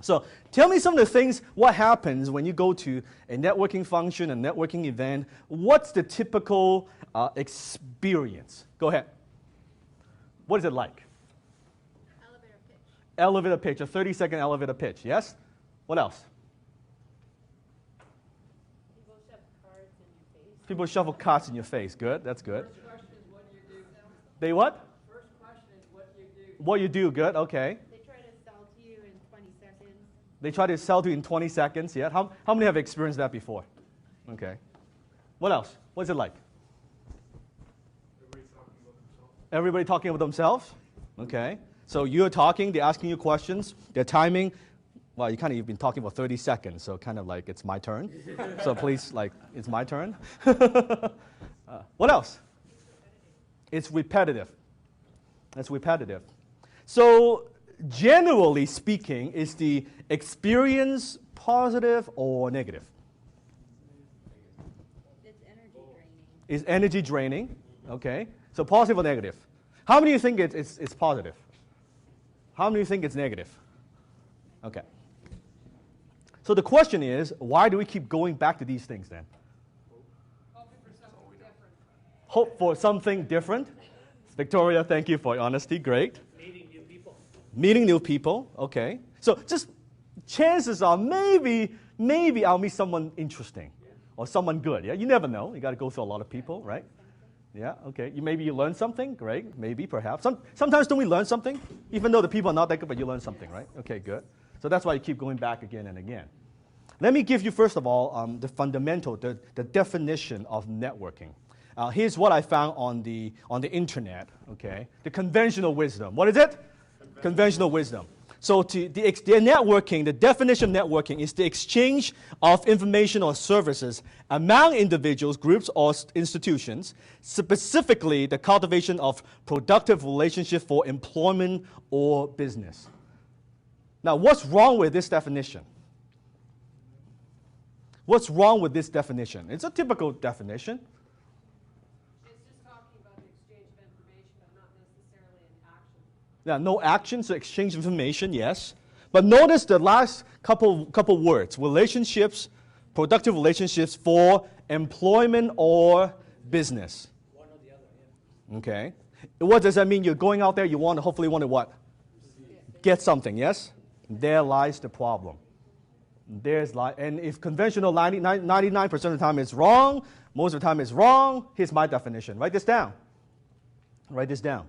So tell me some of the things, what happens when you go to a networking function, a networking event. What's the typical experience? Go ahead. What is it like? Elevator pitch. Elevator pitch, a 30-second elevator pitch, yes? What else? People shove cards in your face. People shovel cards in your face. Good, that's good. First question is what do you do? They what? First question is what do you do? What you do, good, okay. They try to sell to you in 20 seconds. They try to sell to you in 20 seconds, yeah? How many have experienced that before? Okay. What else? What's it like? Everybody talking about themselves? Okay. So you're talking, they're asking you questions, they're timing. Well, you kind of, you've been talking for 30 seconds, so kind of like it's my turn. So please, like, it's my turn. What else? It's repetitive. It's repetitive. So generally speaking, is the experience positive or negative? It's energy draining. Is energy draining? Okay. So positive or negative? How many of you think it's positive? How many of you think it's negative? Okay. So the question is, why do we keep going back to these things then? Hoping for something different. Hope for something different. Victoria, thank you for your honesty. Great. Meeting new people. Meeting new people. Okay. So just chances are maybe I'll meet someone interesting or someone good. Yeah, you never know. You got to go through a lot of people, right? Yeah, okay. Maybe you learn something. Great. Maybe, perhaps. Sometimes don't we learn something? Even though the people are not that good, but you learn something, right? Okay, good. So that's why you keep going back again and again. Let me give you, first of all, the fundamental, the definition of networking. Here's what I found on the internet, okay? The conventional wisdom. What is it? Conventional wisdom. So the networking, the definition of networking is the exchange of information or services among individuals, groups, or institutions, specifically the cultivation of productive relationships for employment or business. Now, what's wrong with this definition? What's wrong with this definition? It's a typical definition. It's just talking about the exchange of information, but not necessarily an action. Yeah, no action, so exchange information, yes. But notice the last couple words, relationships, productive relationships for employment or business. One or the other, yeah. Okay. What does that mean? You're going out there, you hopefully want to what? Get something, yes? There lies the problem. And if conventional 99% of the time is wrong, most of the time is wrong, here's my definition. Write this down. Write this down.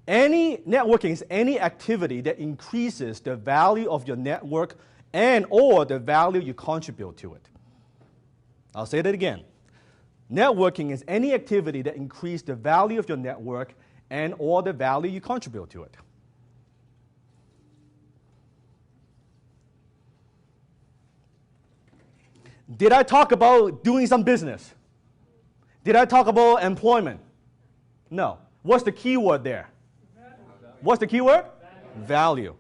Any networking is any activity that increases the value of your network and or the value you contribute to it. I'll say that again. Networking is any activity that increases the value of your network and or the value you contribute to it. Did I talk about doing some business? Did I talk about employment? No. What's the key word there? What's the key word? Value.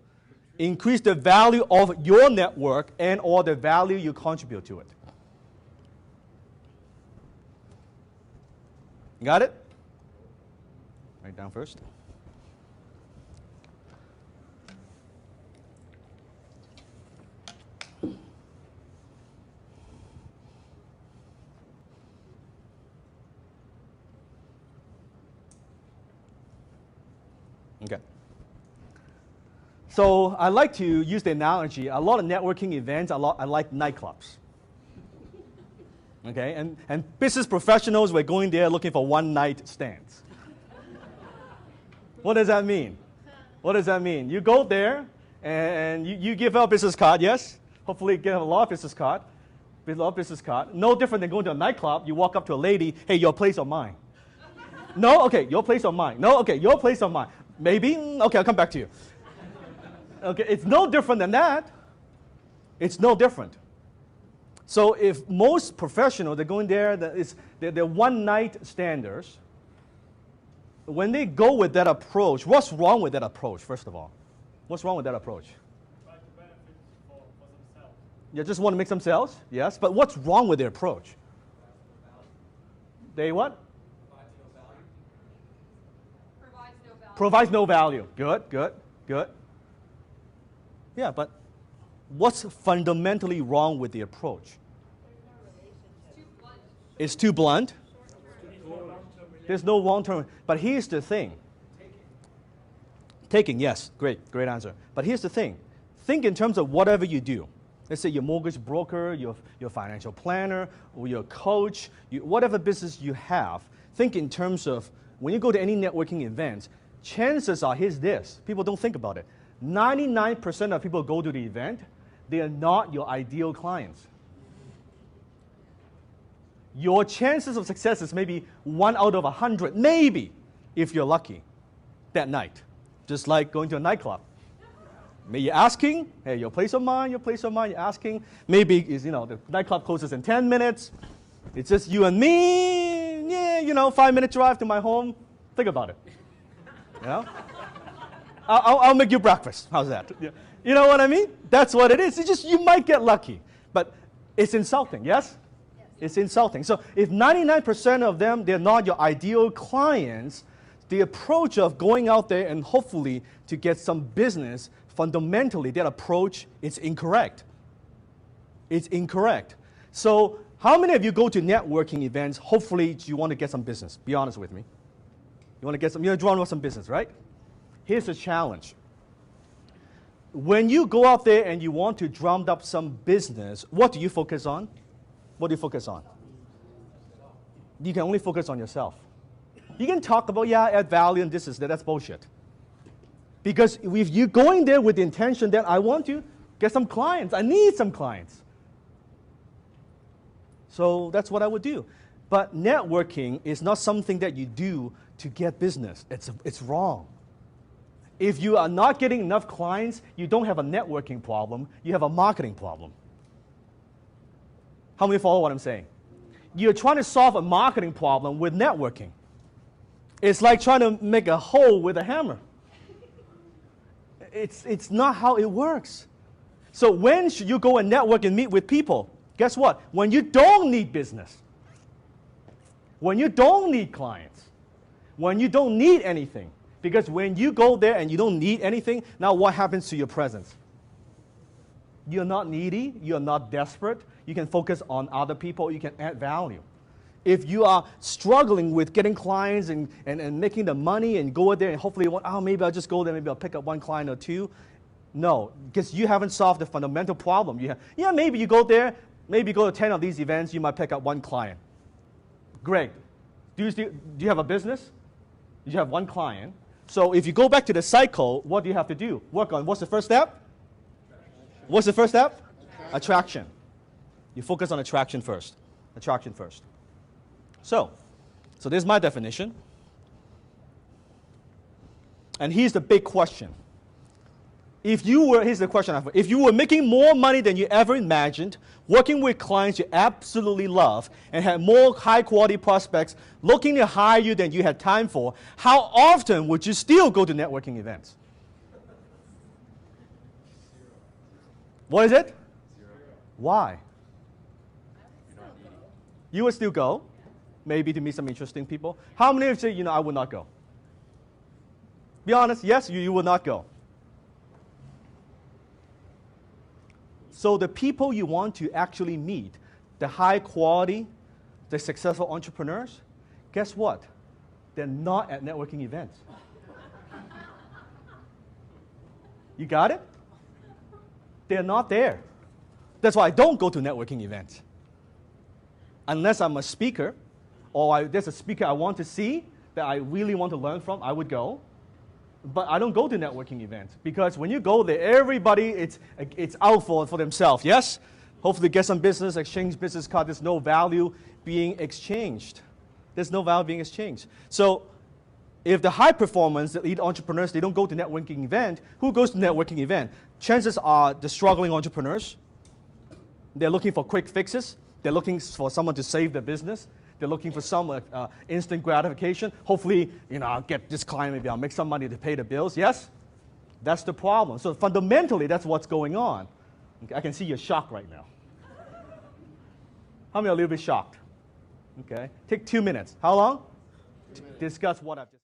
Increase the value of your network and or the value you contribute to it. Got it? Write down first. Okay. So I like to use the analogy, a lot of networking events, I like nightclubs. Okay, and business professionals were going there looking for one-night stands. What does that mean? What does that mean? You go there and you give out a business card, yes? Hopefully you get a lot of business card. No different than going to a nightclub. You walk up to a lady, hey, your place or mine? No? Okay, your place or mine? No? Okay, your place or mine? Maybe? Okay, I'll come back to you. Okay, it's no different than that. It's no different. So if most professionals, they're going there, they're one-night standers. When they go with that approach, what's wrong with that approach, first of all? What's wrong with that approach? Try to benefit for themselves. You just want to make some sales? Yes, but what's wrong with their approach? They what? Provides no value. Provides no value. Good, good, good. Yeah, but What's fundamentally wrong with the approach? It's too blunt. There's no long-term. But here's the thing. Taking, yes, great answer. But here's the thing. Think in terms of whatever you do. Let's say your mortgage broker, your financial planner, or your coach, whatever business you have. Think in terms of when you go to any networking events, chances are, here's this. People don't think about it. 99% of people go to the event, they are not your ideal clients. Your chances of success is maybe 1 out of 100, maybe, if you're lucky, that night. Just like going to a nightclub. Maybe you're asking, hey, your place of mine, you're asking. Maybe is the nightclub closes in 10 minutes. It's just you and me. Yeah, 5-minute drive to my home. Think about it. I'll make you breakfast. How's that? You know what I mean? That's what it is. It's just you might get lucky. But it's insulting, yes? It's insulting. So if 99% of them, they're not your ideal clients, the approach of going out there and hopefully to get some business, fundamentally, that approach is incorrect. It's incorrect. So how many of you go to networking events, hopefully you want to get some business? Be honest with me. You want to draw some business, right? Here's the challenge. When you go out there and you want to drum up some business, what do you focus on? What do you focus on? You can only focus on yourself. You can talk about, add value and this is that. That's bullshit. Because if you're going there with the intention that I want to get some clients, I need some clients. So that's what I would do. But networking is not something that you do to get business. It's wrong. If you are not getting enough clients, you don't have a networking problem, you have a marketing problem. How many follow what I'm saying? You're trying to solve a marketing problem with networking. It's like trying to make a hole with a hammer. It's not how it works. So when should you go and network and meet with people? Guess what? When you don't need business. When you don't need clients. When you don't need anything. Because when you go there and you don't need anything, now what happens to your presence? You're not needy. You're not desperate. You can focus on other people. You can add value. If you are struggling with getting clients and making the money and go there and hopefully, maybe I'll just go there, maybe I'll pick up one client or two. No, because you haven't solved the fundamental problem. Maybe you go there, maybe go to 10 of these events, you might pick up one client. Great. Do you have a business? You have one client. So if you go back to the cycle, what do you have to do? Work on, what's the first step? What's the first step? Attraction. You focus on attraction first. Attraction first. So this is my definition. And here's the big question. Here's the question. If you were making more money than you ever imagined, working with clients you absolutely love, and had more high-quality prospects looking to hire you than you had time for, how often would you still go to networking events? What is it? 0. Why? You would still go, maybe to meet some interesting people. How many of you say, I would not go? Be honest, yes, you would not go. So the people you want to actually meet, the high quality, the successful entrepreneurs, guess what? They're not at networking events. You got it? They're not there. That's why I don't go to networking events. Unless I'm a speaker, or there's a speaker I want to see that I really want to learn from, I would go. But I don't go to networking events because when you go there, everybody, it's out for themselves, yes? Hopefully get some business, exchange business card. There's no value being exchanged. There's no value being exchanged. So if the high performance, the elite entrepreneurs, they don't go to networking event, who goes to networking event? Chances are the struggling entrepreneurs. They're looking for quick fixes. They're looking for someone to save their business. They're looking for some instant gratification. Hopefully, I'll get this client, maybe I'll make some money to pay the bills. Yes? That's the problem. So fundamentally, that's what's going on. Okay, I can see you're shocked right now. How many are a little bit shocked? Okay. Take 2 minutes. How long? 2 minutes. Discuss what I've just